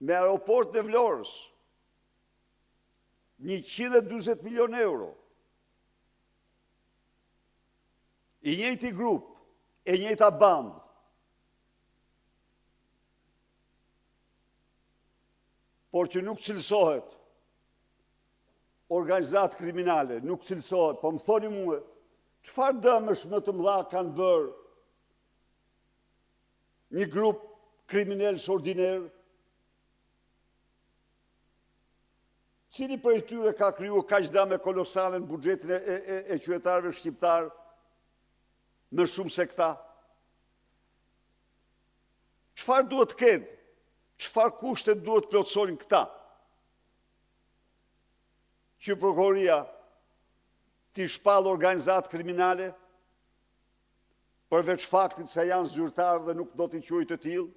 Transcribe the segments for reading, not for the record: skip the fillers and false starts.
me aeroport në Vlorës, 120 milion euro. I njëjti grup, e njëjta bandë, por që nuk cilësohet organizat kriminale, nuk cilësohet, po më thoni mua, çfarë dëmësh më të mëdha kanë bërë një grup kriminal ordiner? Cili për e tyre ka kriju kaq dëme kolosale në buxhetin e qytetarëve shqiptar më shumë se këta? Çfarë duhet të kenë? Çfarë kushte duhet plotësonin këta? Që prokuroria t'i shpallë organizat kriminale, përveç faktit se janë zyrtarë dhe nuk do t'i quajë të tillë?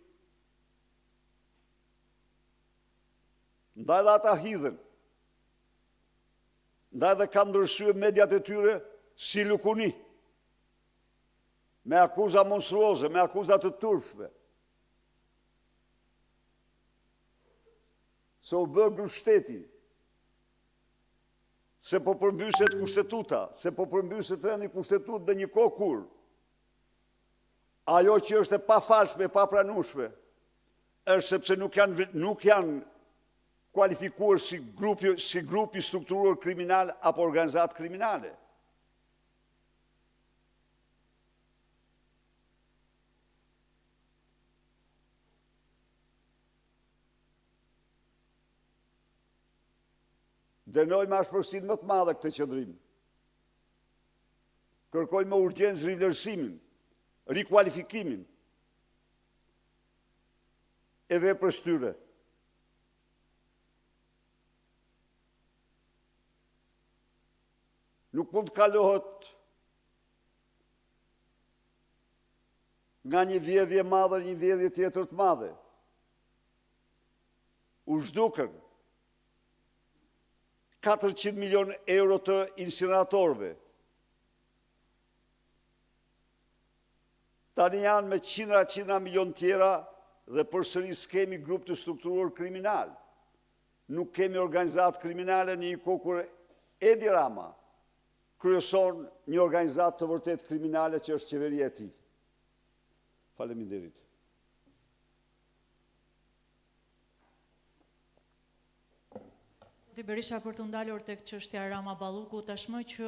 Ndaj dhe ata hidhen, ndaj dhe kanë ndryshuar mediat e tyre si lukuni, me akuza monstruoze, me akuza të turpshme. Se u bë grushteti, se po përmbyset kushtetuta, se po përmbyset rendi kushtetut dhe një kohë kur ajo që është e pafalshme, e papranueshme, është sepse nuk janë kualifikuar si grupi strukturuar kriminal apo organizat kriminale. Dënojmë ashpërsinë më të madhe këtë qëndrim. Kërkojmë me urgjencë rinvlerësimin, rikualifikimin e veprës tyre. Nuk mund të kalohet nga një vjedhje madhe një vjedhje tjetër të madhe. U zhdukën 400 milion euro të insineratorëve. Tani janë me qindra milion tjera dhe përsëri s'kemi grup të strukturuar kriminal. Nuk kemi organizat kriminale në një kohë kur Edi Rama kryeson një organizat të vërtet kriminale që është qeveria e tij. Faleminderit. Berisha, për të ndalur tek çështja Rama Balluku, tashmë që